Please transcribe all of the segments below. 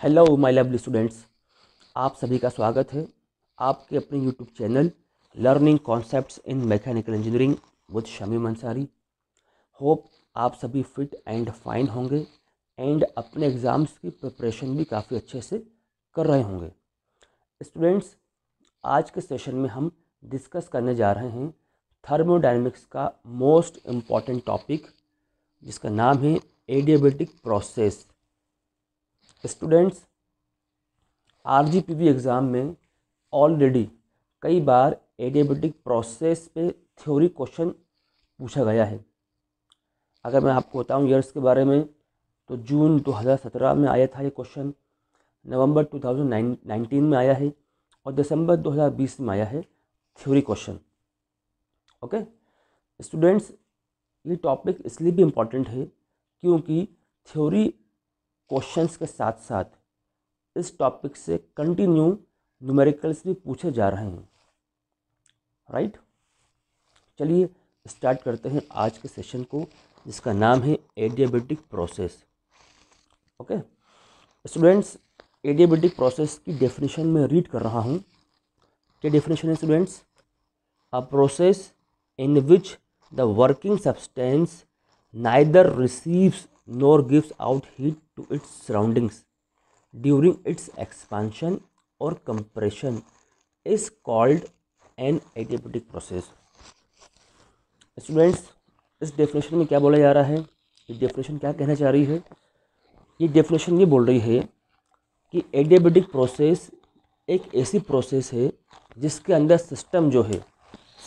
Hello my lovely students, आप सभी का स्वागत है आपके अपने YouTube channel learning concepts in mechanical engineering with Shamim Ansari. Hope आप सभी फिट एंड फाइन होंगे एंड अपने एग्ज़ाम्स की प्रिपरेशन भी काफ़ी अच्छे से कर रहे होंगे। स्टूडेंट्स, आज के सेशन में हम डिस्कस करने जा रहे हैं थर्मोडायनेमिक्स का मोस्ट इम्पॉर्टेंट टॉपिक, जिसका नाम है adiabatic process. Students, RGPV exam में ऑलरेडी कई बार एडियाबैटिक प्रोसेस पे थ्योरी क्वेश्चन पूछा गया है। अगर मैं आपको बताऊं ईयर्स के बारे में, तो जून 2017 में आया था ये क्वेश्चन, नवंबर 2019 में आया है और दिसंबर 2020 में आया है थ्योरी क्वेश्चन। ओके स्टूडेंट्स, ये टॉपिक इसलिए भी इम्पॉर्टेंट है क्योंकि थ्योरी क्वेश्चंस के साथ साथ इस टॉपिक से कंटिन्यू न्यूमेरिकल्स भी पूछे जा रहे हैं। राइट, चलिए स्टार्ट करते हैं आज के सेशन को, जिसका नाम है adiabatic process. Okay students, adiabatic process की डेफिनेशन में रीड कर रहा हूँ। क्या डेफिनेशन है students? A process in which the working substance neither receives nor gives out heat to its surroundings during its expansion or compression is called an adiabatic process। Students, इस definition में क्या बोला जा रहा है? ये डेफिनेशन क्या कहना चाह रही है? ये डेफिनेशन ये बोल रही है कि एडियाबैटिक प्रोसेस एक ऐसी प्रोसेस है जिसके अंदर सिस्टम जो है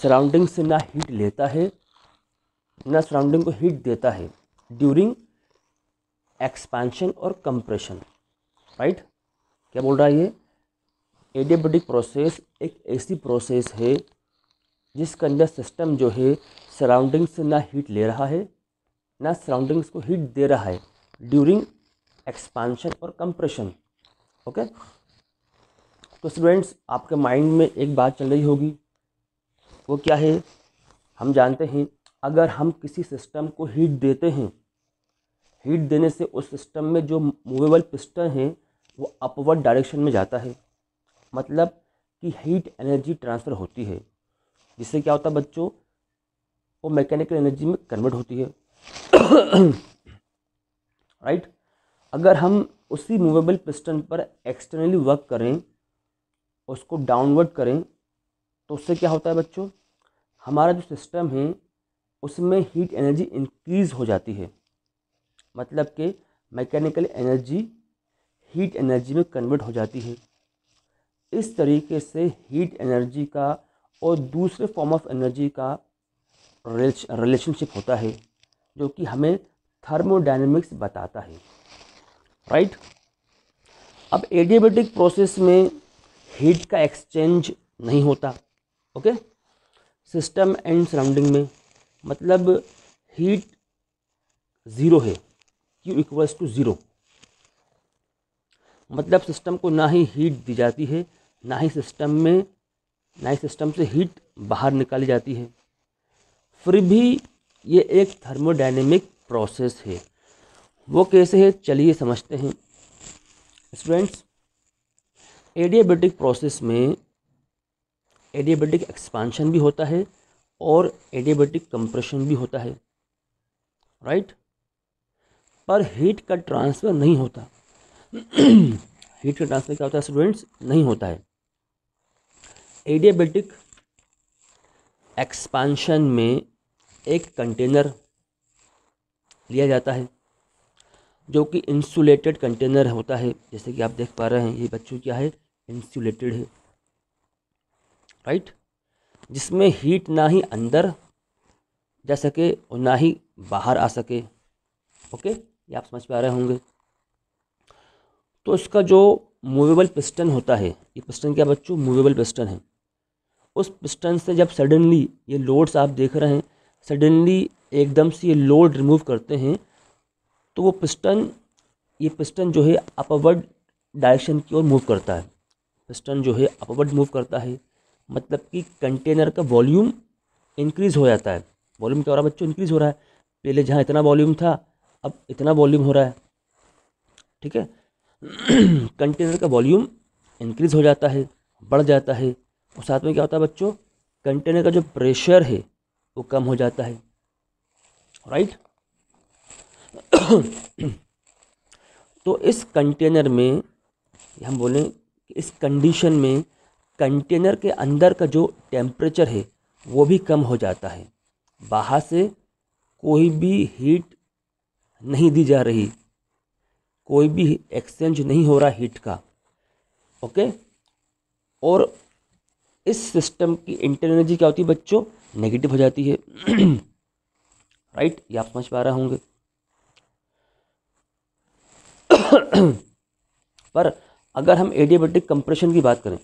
सराउंडिंग से ना हीट लेता है ना सराउंडिंग को हीट देता है ड्यूरिंग एक्सपेंशन और कंप्रेशन। राइट, क्या बोल रहा है ये? एडियाबैटिक प्रोसेस एक ऐसी प्रोसेस है जिसके अंदर सिस्टम जो है सराउंडिंग से ना हीट ले रहा है ना सराउंडिंग्स को हीट दे रहा है ड्यूरिंग एक्सपांशन और कंप्रेशन। ओके, तो स्टूडेंट्स, आपके माइंड में एक बात चल रही होगी, वो क्या है? हम जानते हैं अगर हम किसी सिस्टम को हीट देते हैं, हीट देने से उस सिस्टम में जो मूवेबल पिस्टन है वो अपवर्ड डायरेक्शन में जाता है, मतलब कि हीट एनर्जी ट्रांसफ़र होती है, जिससे क्या होता है बच्चों? वो मैकेनिकल एनर्जी में कन्वर्ट होती है। राइट, अगर हम उसी मूवेबल पिस्टन पर एक्सटर्नली वर्क करें, उसको डाउनवर्ड करें, तो उससे क्या होता है बच्चों? हमारा जो सिस्टम है उसमें हीट एनर्जी इंक्रीज़ हो जाती है, मतलब कि मैकेनिकल एनर्जी हीट एनर्जी में कन्वर्ट हो जाती है। इस तरीके से हीट एनर्जी का और दूसरे फॉर्म ऑफ एनर्जी का रिलेशनशिप होता है, जो कि हमें थर्मोडायनेमिक्स बताता है। राइट, अब एडियाबैटिक प्रोसेस में हीट का एक्सचेंज नहीं होता। ओके, सिस्टम एंड सराउंडिंग में, मतलब हीट ज़ीरो है, Q इक्वल्स टू ज़ीरो, मतलब सिस्टम को ना ही हीट दी जाती है ना ही सिस्टम से हीट बाहर निकाली जाती है। फिर भी ये एक थर्मोडायनेमिक प्रोसेस है। वो कैसे है, चलिए समझते हैं। स्टूडेंट्स, एडियाबैटिक प्रोसेस में एडियाबैटिक एक्सपांशन भी होता है और एडियाबैटिक कंप्रेशन भी होता है। राइट, पर हीट का ट्रांसफ़र नहीं होता। हीट का ट्रांसफ़र क्या होता है स्टूडेंट्स? नहीं होता है। एडियाबैटिक एक्सपांशन में एक कंटेनर लिया जाता है जो कि इंसुलेटेड कंटेनर होता है, जैसे कि आप देख पा रहे हैं ये बच्चों क्या है, इंसुलेटेड है। राइट, जिसमें हीट ना ही अंदर जा सके और ना ही बाहर आ सके। ओके, ये आप समझ पा रहे होंगे। तो इसका जो मूवेबल पिस्टन होता है, ये पिस्टन क्या बच्चों? मूवेबल पिस्टन है। उस पिस्टन से जब सडनली ये लोड्स आप देख रहे हैं, सडनली एकदम से ये लोड रिमूव करते हैं, तो वो ये पिस्टन जो है अपवर्ड डायरेक्शन की ओर मूव करता है। पिस्टन जो है अपवर्ड मूव करता है, मतलब कि कंटेनर का वॉल्यूम इंक्रीज़ हो जाता है। वॉल्यूम क्या हो रहा है बच्चों? इंक्रीज़ हो रहा है। पहले जहाँ इतना वॉल्यूम था अब इतना वॉल्यूम हो रहा है। ठीक है, कंटेनर का वॉल्यूम इंक्रीज हो जाता है, बढ़ जाता है, और साथ में क्या होता है बच्चों, कंटेनर का जो प्रेशर है वो कम हो जाता है, राइट। तो इस कंटेनर में हम बोलें कि इस कंडीशन में कंटेनर के अंदर का जो टेम्परेचर है वो भी कम हो जाता है, बाहर से कोई भी हीट नहीं दी जा रही, कोई भी एक्सचेंज नहीं हो रहा हीट का, ओके। और इस सिस्टम की इंटरनल एनर्जी क्या होती है बच्चों, नेगेटिव हो जाती है। राइट, ये आप समझ पा रहे होंगे। पर अगर हम एडियाबैटिक कंप्रेशन की बात करें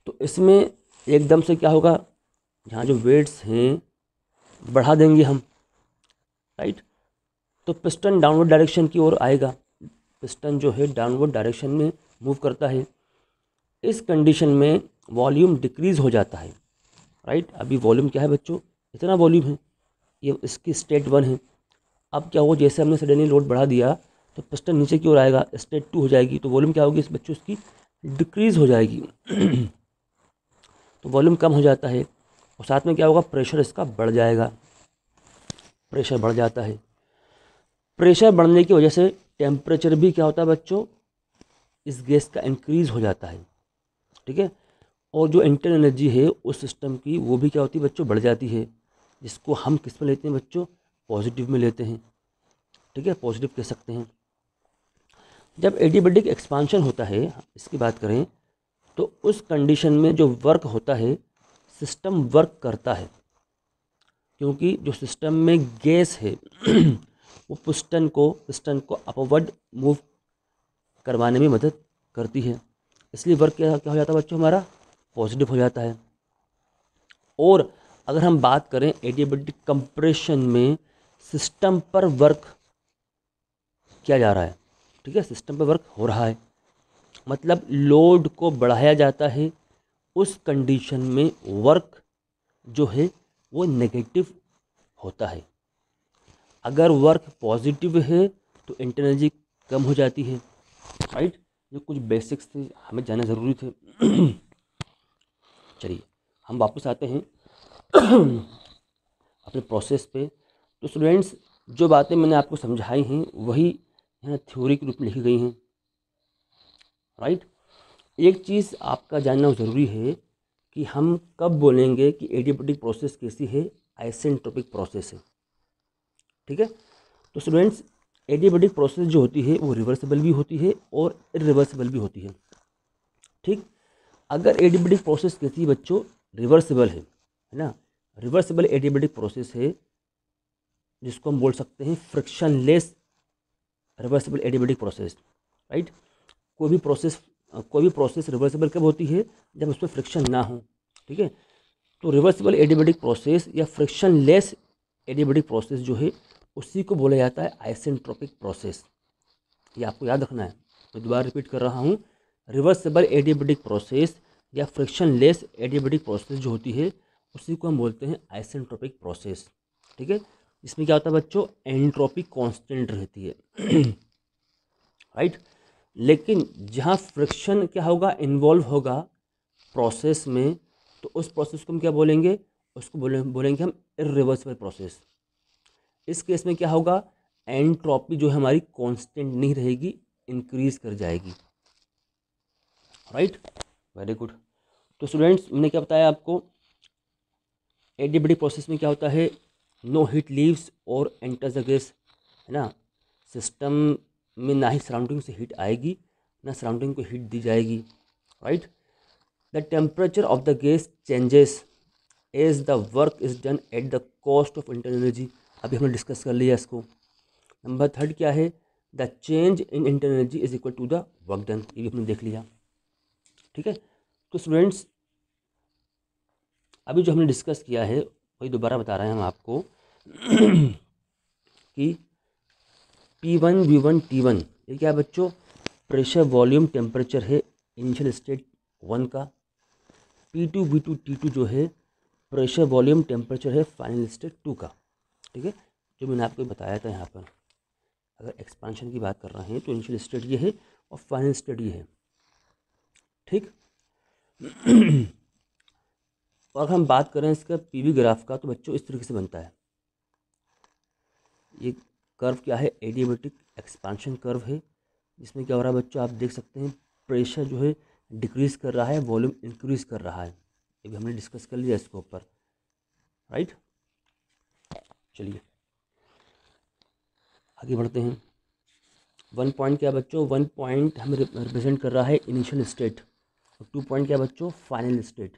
तो इसमें एकदम से क्या होगा, यहाँ जो वेट्स हैं बढ़ा देंगे हम, राइट। तो पिस्टन डाउनवर्ड डायरेक्शन की ओर आएगा, पिस्टन जो है डाउनवर्ड डायरेक्शन में मूव करता है। इस कंडीशन में वॉल्यूम डिक्रीज हो जाता है, राइट। अभी वॉल्यूम क्या है बच्चों, इतना वॉल्यूम है, ये इसकी स्टेट 1 है। अब क्या हो, जैसे हमने सडनली लोड बढ़ा दिया तो पिस्टन नीचे की ओर आएगा, स्टेट 2 हो जाएगी, तो वॉल्यूम क्या होगी इस बच्चों, इसकी डिक्रीज हो जाएगी। तो वॉल्यूम कम हो जाता है, और साथ में क्या होगा, प्रेशर इसका बढ़ जाएगा, प्रेशर बढ़ जाता है। प्रेशर बढ़ने की वजह से टेम्परेचर भी क्या होता है बच्चों, इस गैस का इंक्रीज हो जाता है, ठीक है। और जो इंटरनल एनर्जी है उस सिस्टम की वो भी क्या होती है बच्चों, बढ़ जाती है, जिसको हम किस में लेते हैं बच्चों, पॉजिटिव में लेते हैं, ठीक है, पॉजिटिव कह सकते हैं। जब एडियाबैटिक एक्सपांशन होता है, इसकी बात करें तो उस कंडीशन में जो वर्क होता है, सिस्टम वर्क करता है, क्योंकि जो सिस्टम में गैस है वो पिस्टन को अपवर्ड मूव करवाने में मदद करती है, इसलिए वर्क क्या क्या हो जाता है बच्चों, हमारा पॉजिटिव हो जाता है। और अगर हम बात करें एडियाबैटिक कंप्रेशन में, सिस्टम पर वर्क किया जा रहा है, ठीक है, सिस्टम पर वर्क हो रहा है, मतलब लोड को बढ़ाया जाता है। उस कंडीशन में वर्क जो है वो नेगेटिव होता है। अगर वर्क पॉजिटिव है तो इंटरनल एनर्जी कम हो जाती है, राइट। ये कुछ बेसिक्स थे, हमें जानना ज़रूरी थे। चलिए हम वापस आते हैं अपने प्रोसेस पे। तो स्टूडेंट्स, जो बातें मैंने आपको समझाई हैं वही यहाँ थ्योरी के रूप में लिखी गई हैं, राइट। एक चीज़ आपका जानना ज़रूरी है कि हम कब बोलेंगे कि एडियाबैटिक प्रोसेस कैसी है, आइसेंट्रोपिक प्रोसेस है, ठीक है। तो स्टूडेंट्स, एडियाबैटिक प्रोसेस जो होती है वो रिवर्सिबल भी होती है और इरिवर्सिबल भी होती है, ठीक। अगर एडियाबैटिक प्रोसेस कैसी है बच्चों, रिवर्सिबल है ना, रिवर्सिबल एडियाबैटिक प्रोसेस है, जिसको हम बोल सकते हैं frictionless reversible adiabatic process, right. कोई भी प्रोसेस रिवर्सिबल कब होती है, जब उसमें फ्रिक्शन ना हो, ठीक है। तो रिवर्सिबल एडियाबैटिक प्रोसेस या फ्रिक्शनलेस एडियाबैटिक प्रोसेस जो है उसी को बोला जाता है आइसेंट्रोपिक प्रोसेस। ये आपको याद रखना है, मैं दोबारा रिपीट कर रहा हूँ, रिवर्सिबल एडियाबैटिक प्रोसेस या फ्रिक्शनलेस एडियाबैटिक प्रोसेस जो होती है उसी को हम बोलते हैं आइसेंट्रोपिक प्रोसेस, ठीक है। इसमें क्या होता है बच्चों, एंट्रोपी कांस्टेंट रहती है, राइट। लेकिन जहाँ फ्रिक्शन क्या होगा, इन्वॉल्व होगा प्रोसेस में, तो उस प्रोसेस को हम क्या बोलेंगे, उसको बोलेंगे हम इरिवर्सिबल प्रोसेस। इस केस में क्या होगा, एंट्रोपी जो है हमारी कांस्टेंट नहीं रहेगी, इंक्रीज कर जाएगी, राइट। Very good. तो स्टूडेंट्स, मैंने क्या बताया आपको, एडियाबैटिक प्रोसेस में क्या होता है, नो हीट लीव्स और एंटर्स द गैस, है ना। सिस्टम में ना ही सराउंडिंग से हीट आएगी ना सराउंडिंग को हीट दी जाएगी, right. The temperature of the gas changes as the work is done at the cost of internal energy. अभी हमने डिस्कस कर लिया इसको। नंबर 3 क्या है, the change in internal energy is equal to the work done, ये भी हमने देख लिया, ठीक है। तो स्टूडेंट्स, अभी जो हमने डिस्कस किया है वही दोबारा बता रहे हैं हम आपको कि P1 V1 T1 ये क्या है बच्चों, प्रेशर वॉल्यूम टेम्परेचर है इनिशियल स्टेट 1 का। P2 V2 T2 जो है प्रेशर वॉल्यूम टेम्परेचर है फाइनल स्टेट 2 का, ठीक है, जो मैंने आपको बताया था यहाँ पर, अगर एक्सपांशन की बात कर रहे हैं तो इनिशियल स्टेट ये है और फाइनल स्टेट ये है, ठीक। और हम बात करें इसका पीवी ग्राफ का तो बच्चों इस तरीके से बनता है। ये कर्व क्या है, एडियाबेटिक एक्सपांशन कर्व है, जिसमें क्या हो रहा है बच्चों, आप देख सकते हैं प्रेशर जो है डिक्रीज कर रहा है, वॉल्यूम इंक्रीज कर रहा है। अभी हमने डिस्कस कर लिया इसके ऊपर, राइट। चलिए आगे बढ़ते हैं। 1 पॉइंट क्या बच्चों, 1 पॉइंट हमें रिप्रेजेंट कर रहा है इनिशियल स्टेट, और 2 पॉइंट क्या बच्चों, फाइनल स्टेट।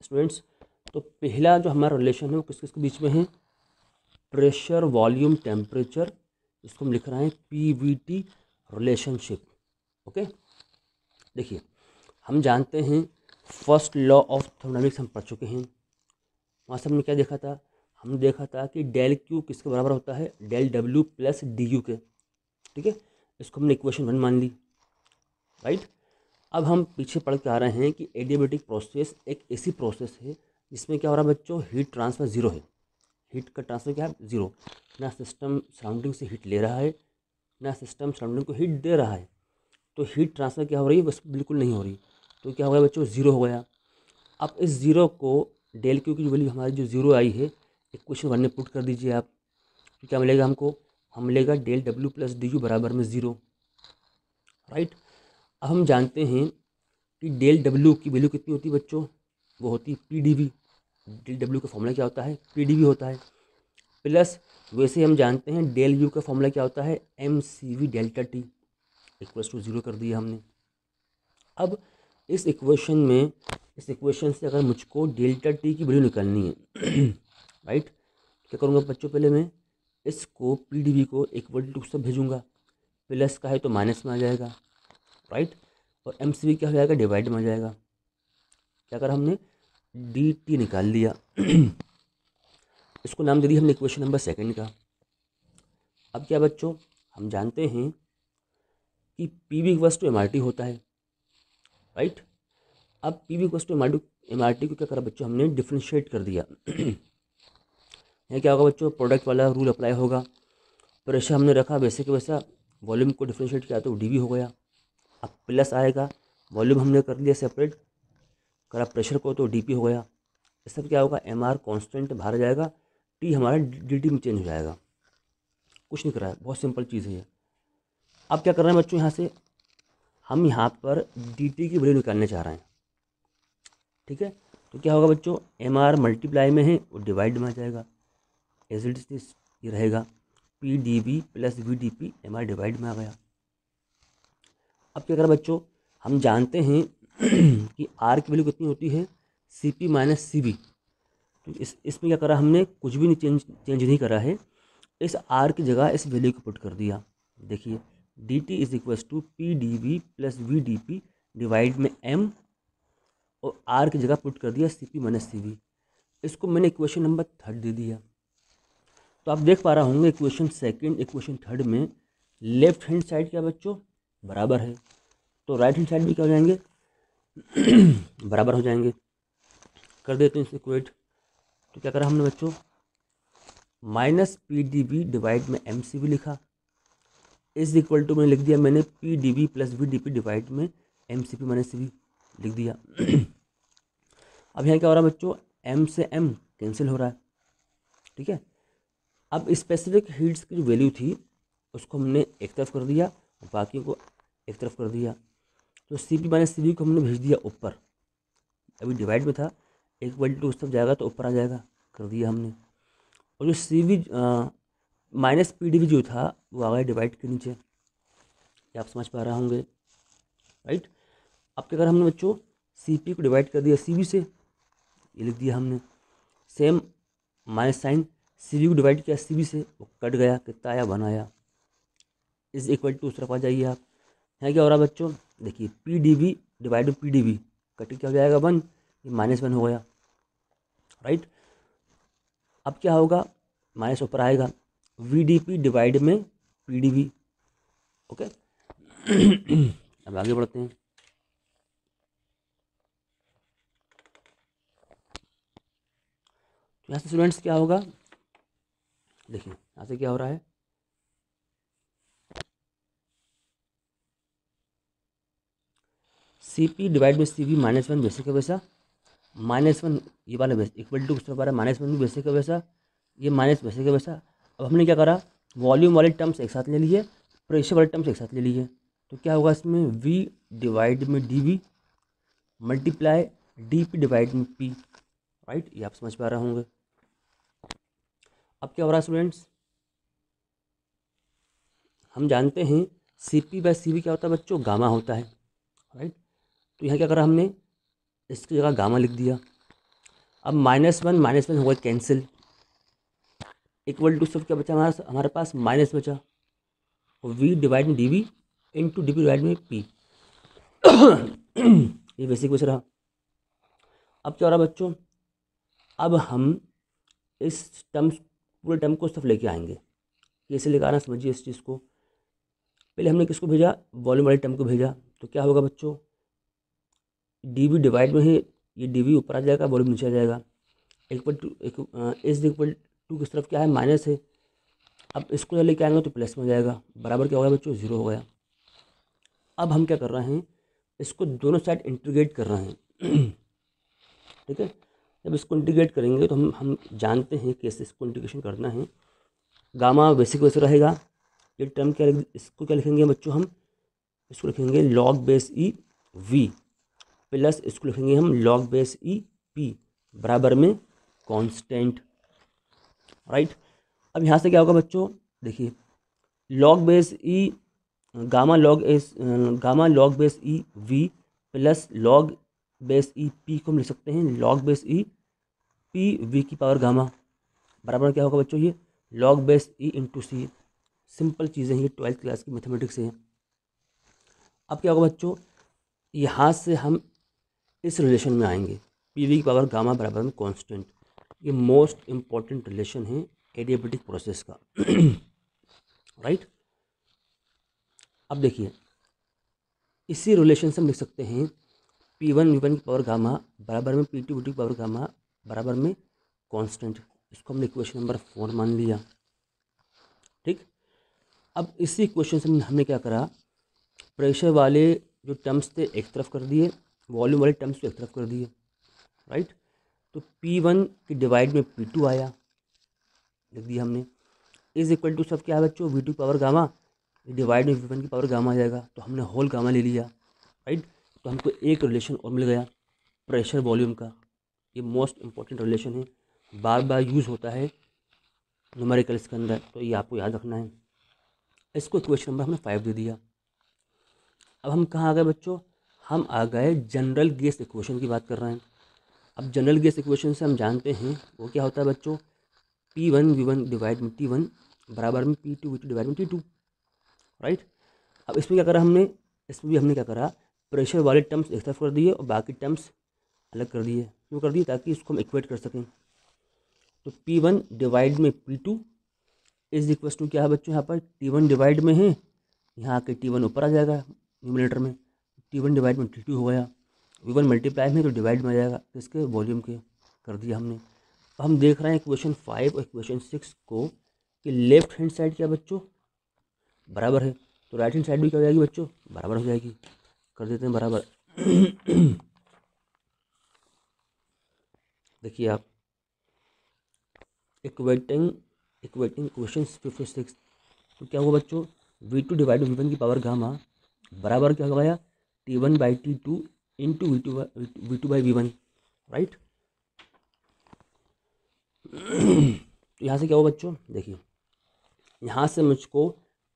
स्टूडेंट्स, तो पहला जो हमारा रिलेशन है वो किस किस के बीच में है, प्रेशर वॉल्यूम टेम्परेचर, इसको हम लिख रहे हैं पीवीटी रिलेशनशिप। ओके, देखिए हम जानते हैं फर्स्ट लॉ ऑफ थर्मोडायनामिक्स हम पढ़ चुके हैं। वहाँ से हमने क्या देखा था, हमने देखा था कि डेल क्यू किसके बराबर होता है, del W plus D U के, ठीक है। इसको हमने इक्वेशन 1 मान ली, राइट। अब हम पीछे पढ़ के आ रहे हैं कि एडियाबेटिक प्रोसेस एक ऐसी प्रोसेस है जिसमें क्या हो रहा है बच्चों, हीट ट्रांसफर जीरो है। हीट का ट्रांसफर क्या है, जीरो। ना सिस्टम सराउंडिंग से हीट ले रहा है, ना सिस्टम सराउंडिंग को हीट दे रहा है। तो हीट ट्रांसफ़र क्या हो रही है, बस बिल्कुल नहीं हो रही। तो क्या हो गया बच्चों, ज़ीरो हो गया। अब इस ज़ीरो को डेल क्यू की वैल्यू हमारी जो ज़ीरो आई है इक्वेशन 1 में पुट कर दीजिए आप, तो क्या मिलेगा हमको, हम मिलेगा del W plus D U बराबर में ज़ीरो, राइट। अब हम जानते हैं कि डेल डब्ल्यू की वैल्यू कितनी होती है बच्चों, वो होती है P D V. Del W का फॉर्मूला क्या होता है, पी डी वी होता है। प्लस वैसे हम जानते हैं डेल यू का फॉर्मूला क्या होता है, M C V delta T, equals to zero कर दिया हमने। अब इस इक्वेशन में, इस इक्वेशन से अगर मुझको डेल्टा टी की वैल्यू निकालनी है राइट, क्या करूँगा बच्चों, पहले मैं इसको पी डी वी को इक्वल टू सब भेजूँगा, प्लस का है तो माइनस में आ जाएगा, राइट। और एम सी वी क्या हो जाएगा, डिवाइड में आ जाएगा। क्या करा हमने, डी टी निकाल लिया इसको नाम दे दिया हमने इक्वेशन नंबर 2 का। अब क्या बच्चों, हम जानते हैं कि P V equals to M R T होता है, राइट। अब P V equals to M R T को क्या करा बच्चों, हमने डिफ्रेंशिएट कर दिया। यहाँ क्या होगा बच्चों, प्रोडक्ट वाला रूल अप्लाई होगा। प्रेशर हमने रखा वैसे के वैसा, वॉल्यूम को डिफ्रेंशिएट किया तो डी वी हो गया। अब प्लस आएगा, वॉल्यूम हमने कर लिया सेपरेट, करा प्रेशर को तो डी पी हो गया। इस सब क्या होगा, एम आर कॉन्स्टेंट बाहर जाएगा, टी हमारा डी टी में चेंज हो जाएगा। कुछ नहीं करा है, बहुत सिंपल चीज़ है ये। अब क्या कर रहे हैं बच्चों, यहाँ से हम यहाँ पर डी टी की वैल्यू निकालने चाह रहे हैं, ठीक है। तो क्या होगा बच्चों, एम आर मल्टीप्लाई में है और डिवाइड में आ जाएगा, एज इट इज ये रहेगा, P D V plus V D P, M R divide में आ गया। अब क्या करें बच्चों, हम जानते हैं कि आर की वैल्यू कितनी होती है, C P minus C V. तो इसमें क्या करा हमने, कुछ भी नहीं चेंज नहीं करा है, इस आर की जगह इस वैल्यू को पुट कर दिया। देखिए D T is equals to P D V plus V D P divide में एम, और आर की जगह पुट कर दिया C P minus C V. इसको मैंने इक्वेशन नंबर 3 दे दिया। तो आप देख पा रहे होंगे इक्वेशन 2 इक्वेशन 3 में लेफ्ट हैंड साइड क्या बच्चों, बराबर है, तो राइट हैंड साइड भी क्या हो जाएंगे बराबर हो जाएंगे। कर देते हैं इसे इक्वेट। तो क्या करा हमने बच्चों, minus P D V divide में एम सी वी लिखा, इज इक्वल टू मैंने लिख दिया मैंने P D V plus V D P divide में M C P minus C V लिख दिया। अब यहाँ क्या हो रहा है बच्चों, एम से एम कैंसिल हो रहा है, ठीक है। अब स्पेसिफिक हीट्स की जो वैल्यू थी उसको हमने एक तरफ कर दिया और बाकी को एक तरफ कर दिया। तो C P minus C V को हमने भेज दिया ऊपर, अभी डिवाइड में था, एक वैल्यू टू उस तरफ जाएगा तो ऊपर आ जाएगा, कर दिया हमने। और जो C V minus P D V जो था वो आ गया डिवाइड के नीचे, ये आप समझ पा रहे होंगे, राइट। अब क्या करा हमने बच्चों, सी पी को डिवाइड कर दिया सी वी से, ये लिख दिया हमने। Same minus sign C V को डिवाइड किया सी वी से, वो कट गया, कितना आया, 1 आया। इज इक्वल टू उस तरफ आ जाइए आप। यहाँ क्या हो रहा है बच्चों, देखिए पी डी वी डिवाइड में पी डी वी, कट क्या हो जाएगा, 1, ये -1 हो गया, राइट। अब क्या होगा, माइनस ऊपर आएगा, वी डी पी डिवाइड में पी डी वी, ओके। अब आगे बढ़ते हैं। यहाँ से स्टूडेंट्स क्या होगा, देखिए यहाँ से क्या हो रहा है, C P divide by C V -1 basic का वैसा, -1 ये वाला बेस इक्वल टू किस तरफ आ रहा है, -1 बेसिक का वैसा, ये माइनस बेसिक का वैसा। अब हमने क्या करा, वॉल्यूम वाले टर्म्स एक साथ ले लिए, प्रेशर वाले टर्म्स एक साथ ले लिए, तो क्या होगा इसमें, वी डिवाइड में D V multiply D P divide में पी, राइट, ये आप समझ पा रहे होंगे। अब क्या हो रहा है स्टूडेंट्स, हम जानते हैं C P by C V क्या होता है बच्चों, गामा होता है, राइट। तो यहाँ क्या करा हमने, इसकी जगह गामा लिख दिया। अब -1 हो गया कैंसिल, इक्वल टू सब क्या बचा हमारे पास माइनस बचा, वी डिवाइड में D V into D P divide में पी ये बेसिक बच रहा। अब क्या हो रहा बच्चों, अब हम इस टर्म्स पूरे टर्म को सिर्फ लेके आएंगे, कैसे लेकर आना समझिए इस चीज़ को। पहले हमने किसको भेजा, वॉल्यूम वाले टर्म को भेजा, तो क्या होगा बच्चों, डी वी डिवाइड में है, ये डी वी ऊपर आ जाएगा, वॉल्यूम नीचे आ जाएगा, equal to is equal to किस तरफ क्या है, माइनस है। अब इसको जब लेके आएंगे तो प्लस में हो जाएगा, बराबर क्या हो गया बच्चों, 0 हो गया। अब हम क्या कर रहे हैं, इसको दोनों साइड इंटीग्रेट कर रहे हैं ठीक है। जब इसको इंटीग्रेट करेंगे तो हम जानते हैं कैसे इसको इंटीग्रेशन करना है। गामा बेसिक वैसे रहेगा, ये टर्म क्या इसको क्या लिखेंगे बच्चों, हम इसको लिखेंगे log base E V plus इसको लिखेंगे हम लॉग बेस ई पी बराबर में कांस्टेंट, राइट। अब यहाँ से क्या होगा बच्चों, देखिए लॉग बेस ई gamma log base E V plus log base E P को हम लिख सकते हैं log base E P V की पावर गामा बराबर क्या होगा बच्चों, ये लॉग बेस ई इंटू सी। सिंपल चीज़ें हैं, ये 12th क्लास की मैथमेटिक्स है। अब क्या होगा बच्चों, यहाँ से हम इस रिलेशन में आएंगे, पी वी की पावर गामा बराबर में कांस्टेंट। ये मोस्ट इम्पॉर्टेंट रिलेशन है एडियाबेटिक प्रोसेस का राइट। अब देखिए इसी रिलेशन से हम लिख सकते हैं P1 V1 की पावर गामा बराबर में P2 V2 की पावर गामा बराबर में कांस्टेंट। इसको हमने इक्वेशन नंबर 4 मान लिया, ठीक। अब इसी इक्वेशन से हमने क्या करा, प्रेशर वाले जो टर्म्स थे एक तरफ कर दिए, वॉल्यूम वाले टर्म्स को एक तरफ कर दिए, राइट। तो P1 की डिवाइड में P2 आया, लिख दिया हमने, इज इक्वल टू सब क्या है बच्चों, V2 पावर गामा डिवाइड में V1 की पावर गामा आ जाएगा, तो हमने होल गामा ले लिया, राइट। तो हमको एक रिलेशन और मिल गया प्रेशर वॉल्यूम का। ये मोस्ट इम्पॉर्टेंट रिलेशन है, बार बार यूज़ होता है न्यूमेरिकल्स के अंदर, तो ये आपको याद रखना है। इसको इक्वेशन नंबर हमने 5 दे दिया। अब हम कहाँ आ गए बच्चों, हम आ गए जनरल गैस इक्वेशन की बात कर रहे हैं। अब जनरल गैस इक्वेशन से हम जानते हैं वो क्या होता है बच्चों, P1 V1 डिवाइड में T1 बराबर में P2 V2 डिवाइड में T2, राइट। अब इसमें क्या करा हमने, इसमें भी हमने क्या करा, प्रेशर वाले टर्म्स एक तरफ कर दिए और बाकी टर्म्स अलग कर दिए। क्यों कर दिए, ताकि इसको हम इक्वेट कर सकें। तो P1 डिवाइड में P2 इज इक्वल टू क्या है बच्चों, यहाँ पर T1 डिवाइड में है, यहाँ आके T1 ऊपर आ जाएगा न्यूमरेटर में, T1 डिवाइड में T2 हो गया, V1 मल्टीप्लाई में तो डिवाइड में आ जाएगा, इसके वॉल्यूम के कर दिया हमने। अब हम देख रहे हैं इक्वेशन 5 और इक्वेशन 6 को कि लेफ्ट हैंड साइड क्या बच्चों बराबर है, तो राइट हैंड साइड भी क्या हो जाएगी बच्चों, बराबर हो जाएगी। कर देते हैं बराबर देखिए आप इक्वेटिंग क्वेश्चन 56, तो क्या होगा बच्चों, V2 डिवाइड V1 की पावर गामा बराबर क्या हो गया, T1 by T2 into V2 by V1, right. तो यहाँ से क्या होगा बच्चों, देखिए यहाँ से मुझको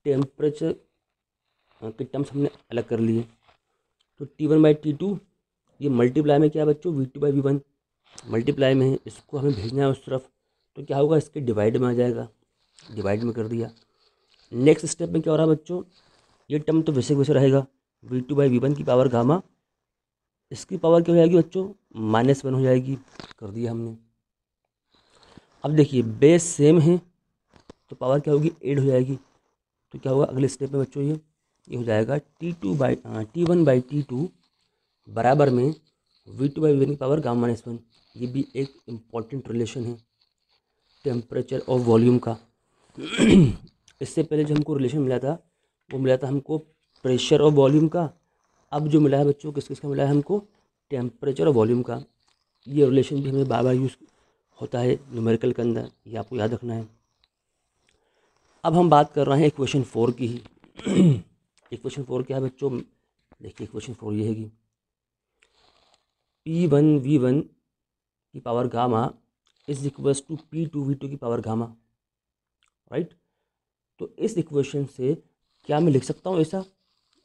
टेम्परेचर के टर्म्स हमने अलग कर लिए, तो T1 बाई T2 ये मल्टीप्लाई में क्या है बच्चों, V2 बाई V1 मल्टीप्लाई में है, इसको हमें भेजना है उस तरफ, तो क्या होगा, इसके डिवाइड में आ जाएगा, डिवाइड में कर दिया। नेक्स्ट स्टेप में क्या हो रहा है बच्चों, ये टर्म तो वैसे वैसे रहेगा, V2 बाई V1 की पावर गामा, इसकी पावर क्या हो जाएगी बच्चों, -1 हो जाएगी, कर दिया हमने। अब देखिए बेस सेम है तो पावर क्या होगी, 8 हो जाएगी, तो क्या होगा अगले स्टेप में बच्चों, ये हो जाएगा T1 बाई T2 बराबर में V2 बाई V1 की पावर गामा -1। ये भी एक इम्पॉर्टेंट रिलेशन है, टेम्परेचर और वॉल्यूम का। इससे पहले जो हमको रिलेशन मिला था वो मिला था हमको प्रेशर और वॉल्यूम का। अब जो मिला है बच्चों किस किस का मिला है हमको, टेम्परेचर और वॉल्यूम का। ये रिलेशन भी हमें बार बार यूज़ होता है न्यूमेरिकल के अंदर, ये आपको याद रखना है। अब हम बात कर रहे हैं इक्वेशन 4 की ही। इक्वेशन 4 क्या है बच्चों, देखिए इक्वेशन 4 ये है कि P1V1 की power gamma is equals to P2V2 की पावर गामा, राइट। तो इस इक्वेशन से क्या मैं लिख सकता हूँ ऐसा,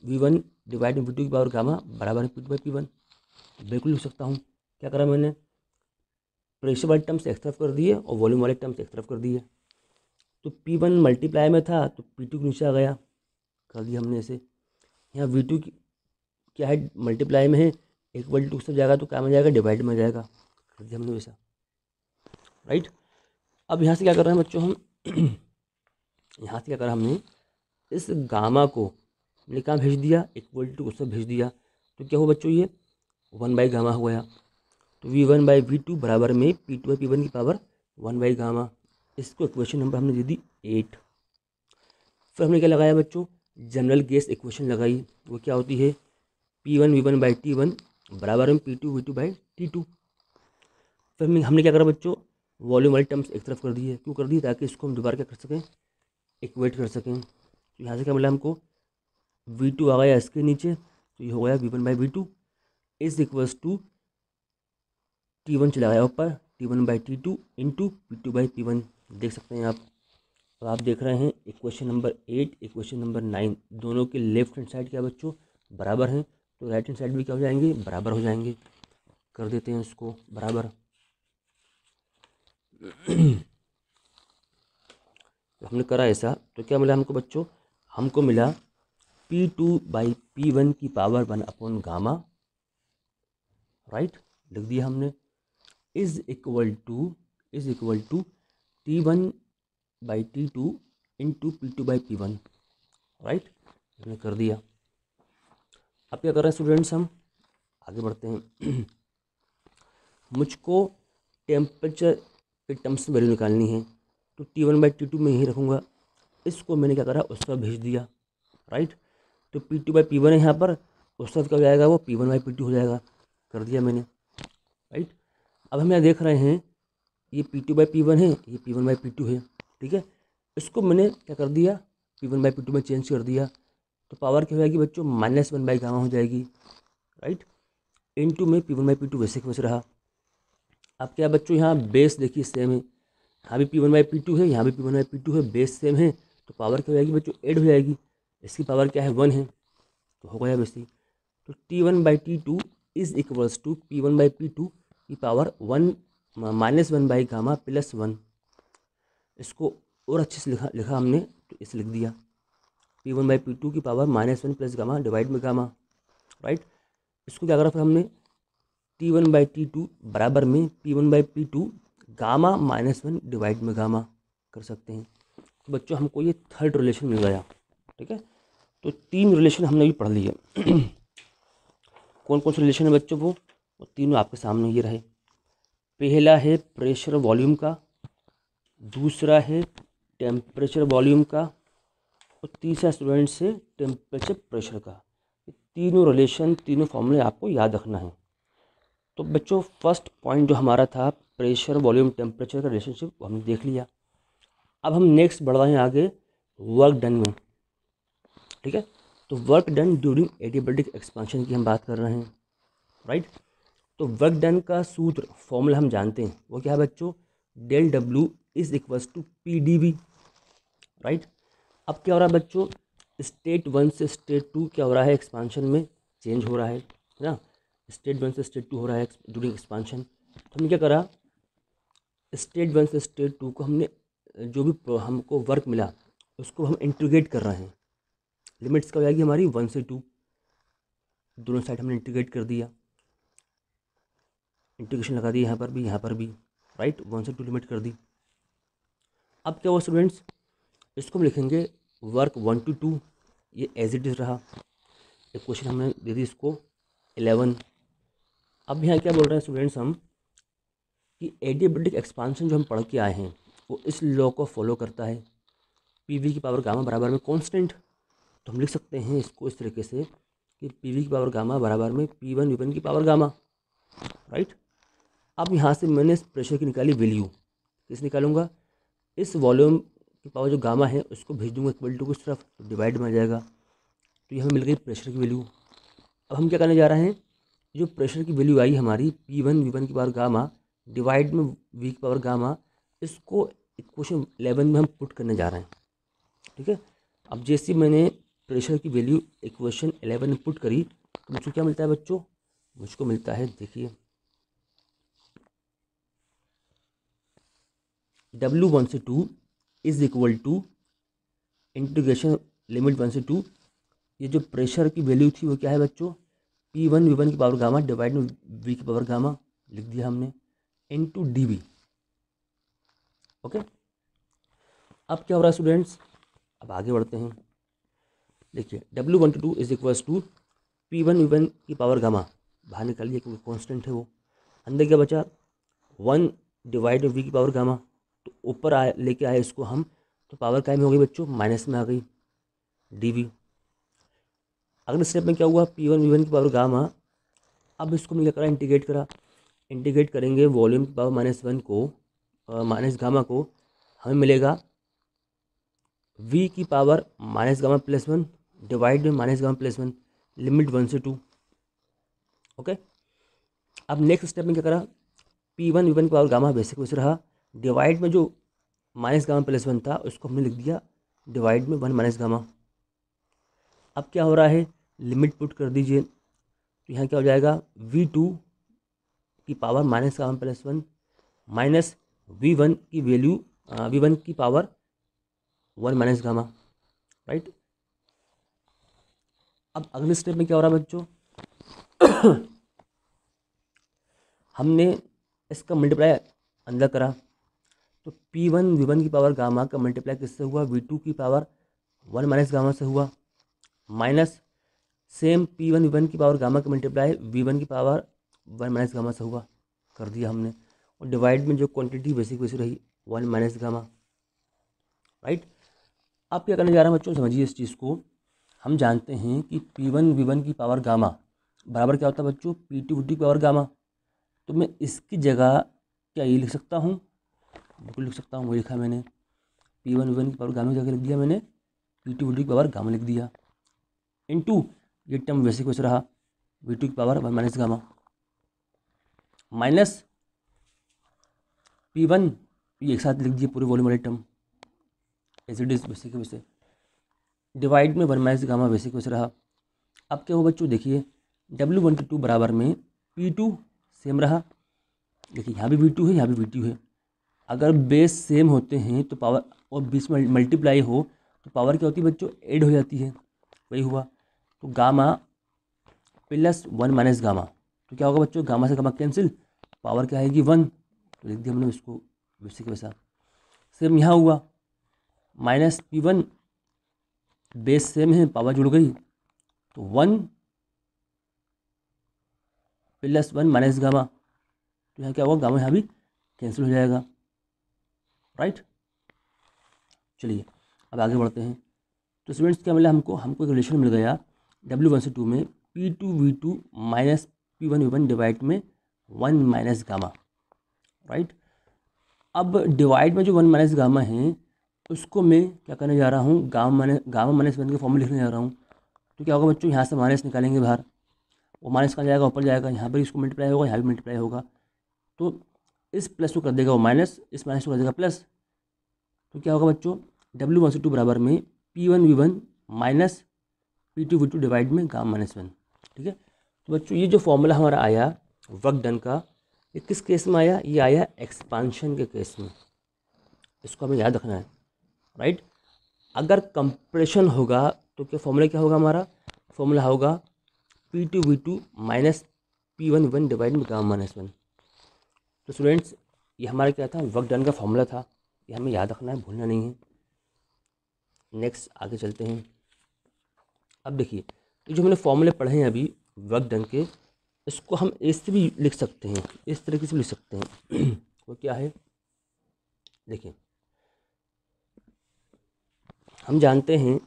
V1 डिवाइड V2 की पावर गामा बराबर है P2/P1, बिल्कुल लिख सकता हूँ। क्या करा मैंने, प्रेशर वाले टर्म्स एक तरफ कर दिए और वॉल्यूम वाले टर्म्स एक तरफ कर दिए। तो P1 मल्टीप्लाई में था तो P2 के नीचे आ गया, कर दिया हमने ऐसे। यहाँ V2 की क्या है, मल्टीप्लाई में है, इक्वल टू से जाएगा तो क्या में जाएगा, डिवाइड में जाएगा, कर दिया हमने वैसा, राइट। अब यहाँ से क्या कर रहे हैं बच्चों हम, यहाँ से क्या करा हमने, इस गामा को हमने कहाँ भेज दिया, इक्वल टू उससे भेज दिया। तो क्या हो बच्चों, ये 1/गामा हो गया। तो V1/V2 बराबर में P2/P1 की पावर 1/गामा। इसको इक्वेशन नंबर हमने दे दी 8। फिर हमने क्या लगाया बच्चों, जनरल गैस इक्वेशन लगाई। वो क्या होती है, P1V1/T1 बराबर में P2V2/T2। फिर हमने क्या करा बच्चों, वॉल्यूम वाली टर्म्स एक तरफ कर दी है, क्यों कर दी, ताकि इसको हम दोबारा क्या कर सकें, इक्वेट कर सकें। तो यहाँ से क्या मिला हमको, V2 आ गया इसके नीचे, तो ये हो गया V1/V2 is equals to T1 चला गया ऊपर, T1/T2 इंटू P2/P1। देख सकते हैं आप। तो आप देख रहे हैं इक्वेशन नंबर 8 इक्वेशन नंबर 9 दोनों के लेफ्ट हैंड साइड क्या बच्चों, बराबर हैं, तो राइट हैंड साइड भी क्या हो जाएंगे, बराबर हो जाएंगे। कर देते हैं इसको बराबर। तो हमने करा ऐसा, तो क्या मिला हमको बच्चों, हमको मिला P2/P1 की पावर 1/गामा, राइट, लिख दिया हमने, is equal to T1/T2 into P2/P1, right, हमने कर दिया। अब क्या कर रहे हैं स्टूडेंट्स, हम आगे बढ़ते हैं। मुझको टेम्परेचर के टर्म्स में वैल्यू निकालनी है, तो T1/T2 में यही रखूँगा। इसको मैंने क्या करा, उस पर भेज दिया, राइट। तो P2/P1 है यहाँ पर, उस तरफ क्या हो जाएगा, वो P1/P2 हो जाएगा, कर दिया मैंने, राइट। अब हम यहाँ देख रहे हैं ये P2/P1 है, ये P1/P2 है, ठीक है। इसको मैंने क्या कर दिया, P1/P2 में चेंज कर दिया। तो पावर क्या हो जाएगी बच्चों, -1/गामा हो जाएगी, राइट। इनटू में P1/P2 वैसे के वैसे रहा। अब क्या बच्चों, यहाँ बेस देखिए सेम है, यहाँ भी P1/P2 है, यहाँ भी P1/P2 है, बेस सेम है, तो पावर क्या हो जाएगी बच्चों, ऐड हो जाएगी। इसकी पावर क्या है, 1 है, तो हो गया वैसे ही। तो T1/T2 is equals to P1/P2 की पावर 1 -1/गामा +1। इसको और अच्छे से लिखा हमने, तो इसे लिख दिया P1/P2 की पावर -1 + गामा डिवाइड में गामा, राइट। इसको क्या करा फिर हमने, T1/T2 बराबर में P1/P2 गामा -1 डिवाइड में गामा कर सकते हैं। तो बच्चों हमको ये थर्ड रिलेशन मिल गया, ठीक है। तो 3 रिलेशन हमने भी पढ़ लिए। कौन कौन से रिलेशन है बच्चों, वो तीनों आपके सामने ये रहे। पहला है प्रेशर वॉल्यूम का, दूसरा है टेम्परेचर वॉल्यूम का, और तीसरा स्टूडेंट्स से टेम्परेचर प्रेशर का। ये तीनों रिलेशन, तीनों फॉर्मूले आपको याद रखना है। तो बच्चों फर्स्ट पॉइंट जो हमारा था प्रेशर वॉल्यूम टेम्परेचर का रिलेशनशिप, वो हमने देख लिया। अब हम नेक्स्ट बढ़ रहे हैं आगे वर्क डन में, ठीक है। तो work done during adiabatic expansion की हम बात कर रहे हैं, राइट। तो वर्क डन का सूत्र फॉर्मूला हम जानते हैं, वो क्या है बच्चों, del W is equals to PdV, right. अब क्या हो रहा है बच्चों, स्टेट 1 से स्टेट 2 क्या हो रहा है, एक्सपांशन में चेंज हो रहा है ना। स्टेट 1 से स्टेट 2 हो रहा है ड्यूरिंग एक्सपांशन। तो हमने क्या करा, स्टेट 1 से स्टेट 2 को हमने जो भी हमको वर्क मिला उसको हम इंटीग्रेट कर रहे हैं। लिमिट्स क्या हो जाएगी हमारी 1 से 2, दोनों साइड हमने इंटीग्रेट कर दिया, इंटीग्रेशन लगा दी यहाँ पर भी, राइट। 1 से 2 लिमिट कर दी। अब क्या हुआ स्टूडेंट्स, इसको हम लिखेंगे वर्क 1 to 2, ये एज इट इज़ रहा। एक क्वेश्चन हमने दे दी इसको 11। अब यहाँ क्या बोल रहे हैं स्टूडेंट्स हम, कि एडियाबैटिक एक्सपांशन जो हम पढ़ के आए हैं वो इस लॉ को फॉलो करता है। पी वी की पावर गामा बराबर में कांस्टेंट, तो हम लिख सकते हैं इसको इस तरीके से कि पी वी की पावर गामा बराबर में पी वन वी वन की पावर गामा, राइट। अब यहाँ से मैंने इस प्रेशर की निकाली वैल्यू, किस निकालूंगा, इस वॉल्यूम की पावर जो गामा है उसको भेज दूंगा इक्वल टू किस तरफ, तो डिवाइड में आ जाएगा। तो ये हमें मिल गई प्रेशर की वैल्यू। अब हम क्या करने जा रहे हैं, जो प्रेशर की वैल्यू आई हमारी पी वन वी वन की पावर गामा डिवाइड में वी की पावर गामा, इसको इक्वेशन 11 में हम पुट करने जा रहे हैं, ठीक है। अब जैसे मैंने प्रेशर की वैल्यू इक्वेशन 11 में पुट करी तो मुझको क्या मिलता है बच्चों, मुझको मिलता है, देखिए W1 से 2 is equal to integration limit 1 से 2, ये जो प्रेशर की वैल्यू थी वो क्या है बच्चों, पी वन वी वन की पावर गामा डिवाइड में वी की पावर गामा लिख दिया हमने इनटू डी वी। ओके, अब क्या हो रहा है स्टूडेंट्स, अब आगे बढ़ते हैं। देखिए W1 to 2 is equals to P one V one की पावर गामा बाहर निकालिए क्योंकि कॉन्स्टेंट है वो, अंदर क्या बचा 1 डिवाइड में वी की पावर गामा, तो ऊपर आए लेके आए इसको हम, तो पावर क्या में हो गई बच्चों, माइनस में आ गई डी वी। अगले स्टेप में क्या हुआ, पी वन वी वन की पावर गामा, अब इसको हमने क्या करा, इंटीग्रेट करा, इंटीग्रेट करेंगे वॉल्यूम की पावर -1 को माइनस गामा को, हमें मिलेगा v की power minus gamma plus 1 divide में माइनस गामा प्लस 1 लिमिट 1 से 2। ओके, अब नेक्स्ट स्टेप में क्या करा, पी वन वी वन की पावर गामा बेसिक वैसे रहा, डिवाइड में जो माइनस गामा प्लस 1 था उसको हमने लिख दिया डिवाइड में 1 माइनस गामा। अब क्या हो रहा है, लिमिट पुट कर दीजिए, तो यहाँ क्या हो जाएगा v2 की power minus gamma plus 1 minus v1 की वैल्यू v1 की पावर 1 माइनस गामा, राइट। अब अगले स्टेप में क्या हो रहा है बच्चों, हमने इसका मल्टीप्लाई अंदर करा, तो पी वन वी वन की पावर गामा का मल्टीप्लाई किससे हुआ, v2 की पावर 1 माइनस गामा से हुआ, minus same P one V one की पावर गामा का मल्टीप्लाई v1 की पावर 1 माइनस गामा से हुआ, कर दिया हमने, और डिवाइड में जो क्वांटिटी बेसिक वैसी रही 1 माइनस गामा, राइट। अब क्या करने जा रहे हैं बच्चों, समझिए इस चीज़ को, हम जानते हैं कि पी वन वी वन की पावर गामा बराबर क्या होता है बच्चों, पी टू वी टू की पावर गामा, तो मैं इसकी जगह क्या ये लिख सकता हूँ, बिल्कुल लिख सकता हूँ, वो लिखा मैंने पी वन वी वन की पावर गामा की जगह लिख दिया मैंने पी टू वी टू की पावर गामा लिख दिया, इनटू ये टर्म बेसिक वैसे रहा वी टू की power 1 minus gamma, minus P one ये एक साथ लिख दिए पूरे वॉल्यूम वाले term as it is basic वैसे, डिवाइड में 1 माइनस गामा बेसिक वैसे रहा। अब क्या हो बच्चों, देखिए W1 to 2 बराबर में P2 सेम रहा, देखिए यहाँ भी V2 है यहाँ भी V2 है, अगर बेस सेम होते हैं तो पावर और बीच में मल्टीप्लाई हो तो पावर क्या होती है बच्चों, ऐड हो जाती है, वही हुआ। तो गामा प्लस 1 माइनस गामा, तो क्या होगा बच्चों, गामा से गामा कैंसिल, पावर क्या आएगी 1, तो लिख दिया हमने इसको बेसिक वैसा। सेम यहाँ हुआ, माइनस P1 बेस सेम है पावर जुड़ गई, तो 1 प्लस 1 माइनस गामा, तो यहाँ क्या होगा, गामा यहाँ भी कैंसिल हो जाएगा, राइट। चलिए अब आगे बढ़ते हैं। तो स्टूडेंट्स क्या मिला हमको एक रिलेशन मिल गया W1 से 2 में P2V2 माइनस P1V1 डिवाइड में 1 माइनस गामा, राइट। अब डिवाइड में जो 1 माइनस गामा है उसको मैं क्या करने जा रहा हूँ, गामा माइनस 1 के फॉर्म में लिखने जा रहा हूँ। तो क्या होगा बच्चों, यहाँ से माइनस निकालेंगे बाहर, वो माइनस कहाँ जाएगा, ऊपर जाएगा, यहाँ पर इसको मल्टीप्लाई होगा, यहाँ भी मल्टीप्लाई होगा, तो इस प्लस को कर देगा वो माइनस, इस माइनस को कर देगा प्लस, तो क्या होगा बच्चों, W1 से 2 बराबर में P1V1 माइनस P2V2 डिवाइड में गामा माइनस 1, ठीक है। तो बच्चों ये जो फॉर्मूला हमारा आया वर्क डन का, ये किस केस में आया, ये आया एक्सपांशन के केस में, इसको हमें याद रखना है, राइट। अगर कंप्रेशन होगा तो क्या फॉर्मूला क्या होगा हमारा, फॉर्मूला होगा P2V2 माइनस P1V1 डिवाइड में गामा माइनस 1। तो स्टूडेंट्स ये हमारा क्या था, वर्क डन का फॉर्मूला था, ये हमें याद रखना है, भूलना नहीं है। नेक्स्ट आगे चलते हैं। अब देखिए ये जो हमने फॉर्मूले पढ़े हैं अभी वर्क डन के, इसको हम ऐसे भी लिख सकते हैं, इस तरीके से भी लिख सकते हैं। वो क्या है, देखिए हम जानते हैं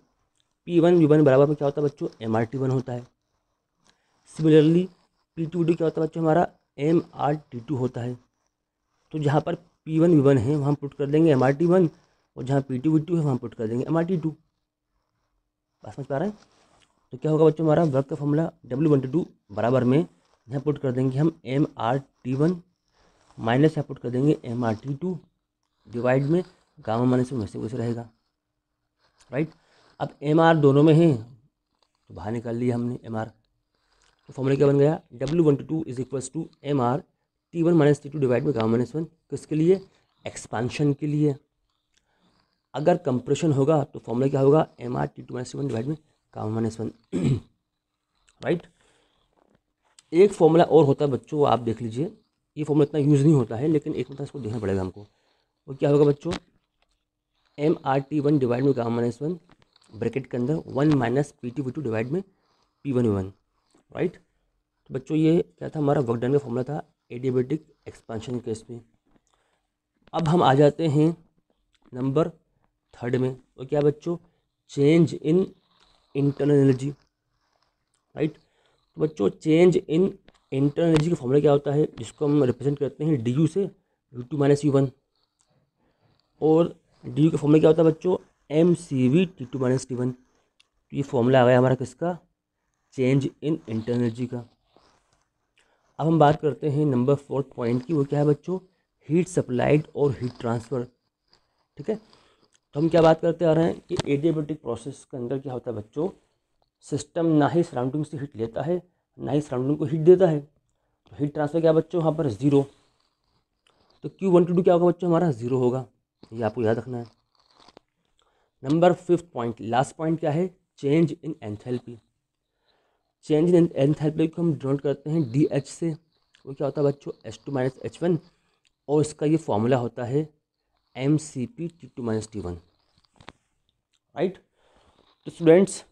P1V1 बराबर में क्या होता है बच्चों, MRT1 होता है। सिमिलरली P2V2 क्या होता है बच्चों, हमारा MRT2 होता है। तो जहाँ पर P1V1 है वहाँ पुट कर देंगे MRT1, और जहाँ P2V2 है वहाँ पुट कर देंगे MRT2। बात समझ पा रहे हैं? तो क्या होगा बच्चों, हमारा वर्क का फॉर्मूला W1T2 बराबर में यहाँ पुट कर देंगे हम MRT1 माइनस यहाँ पुट कर देंगे MRT2 डिवाइड में गामा माइनस में वैसे वैसे रहेगा, राइट। अब MR दोनों में है तो बाहर निकाल लिया हमने MR। तो फॉर्मूला क्या बन गया, W1T2 is equals to MRT1 minus T2 divide में गामा माइनस 1। किसके लिए, एक्सपांशन के लिए। अगर कंप्रेशन होगा तो फॉर्मूला क्या होगा, MRT2 माइनस T1 डिवाइड में गामा माइनस 1, राइट। एक फॉर्मूला और होता है बच्चों, वो आप देख लीजिए। ये फॉर्मूला इतना यूज़ नहीं होता है, लेकिन एक मतलब इसको देखना पड़ेगा हमको। वो क्या होगा बच्चों, MRT1 डिवाइड में गामा माइनस 1 ब्रैकेट के अंदर 1 माइनस P2V2 डिवाइड में P1V1, राइट। तो बच्चों ये क्या था, हमारा वर्क डन का फॉर्मूला था एडियाबैटिक एक्सपांशन केस में। अब हम आ जाते हैं नंबर 3 में। वो क्या बच्चों, change in internal energy, right. तो बच्चों चेंज इन इंटरनल एनर्जी का फॉर्मूला क्या होता है, जिसको हम रिप्रेजेंट करते हैं DU से, U2 माइनस U1। और DU का फॉर्मूला क्या होता है बच्चों, MCV T2 माइनस T1। तो ये फॉर्मूला आ गया हमारा किसका, चेंज इन इंटरनल एनर्जी का। अब हम बात करते हैं नंबर 4 पॉइंट की। वो क्या है बच्चों, हीट सप्लाइड और हीट ट्रांसफ़र, ठीक है। तो हम क्या बात करते आ रहे हैं कि एडियाबैटिक प्रोसेस के अंदर क्या होता है बच्चों, सिस्टम ना ही सराउंडिंग से हीट लेता है ना ही सराउंडिंग को हीट देता है। तो हीट ट्रांसफ़र क्या बच्चों, यहाँ पर 0। तो Q1T2 क्या होगा बच्चों, हमारा 0 होगा, ये आपको याद रखना है। नंबर 5 पॉइंट, लास्ट पॉइंट क्या है, change in enthalpy. Change in enthalpy को हम डिनोट करते हैं DH से। वो क्या होता है बच्चों, H2 माइनस H1, और इसका ये फॉर्मूला होता है MCP T2 minus T1, right. तो स्टूडेंट्स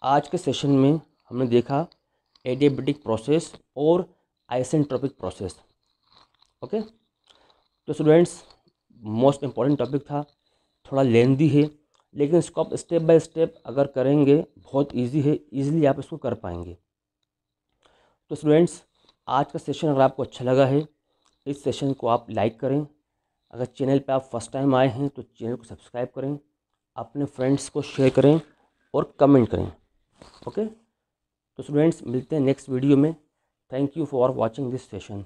आज के सेशन में हमने देखा एडियाबैटिक प्रोसेस और आइसेंट्रोपिक प्रोसेस, ओके। तो स्टूडेंट्स मोस्ट इम्पॉर्टेंट टॉपिक था, थोड़ा लेंदी है, लेकिन इसको आप स्टेप बाय स्टेप अगर करेंगे बहुत इजी है, इजीली आप इसको कर पाएंगे। तो स्टूडेंट्स आज का सेशन अगर आपको अच्छा लगा है, इस सेशन को आप लाइक करें। अगर चैनल पे आप फर्स्ट टाइम आए हैं तो चैनल को सब्सक्राइब करें, अपने फ्रेंड्स को शेयर करें और कमेंट करें, ओके। तो स्टूडेंट्स मिलते हैं नेक्स्ट वीडियो में। Thank you for watching this session.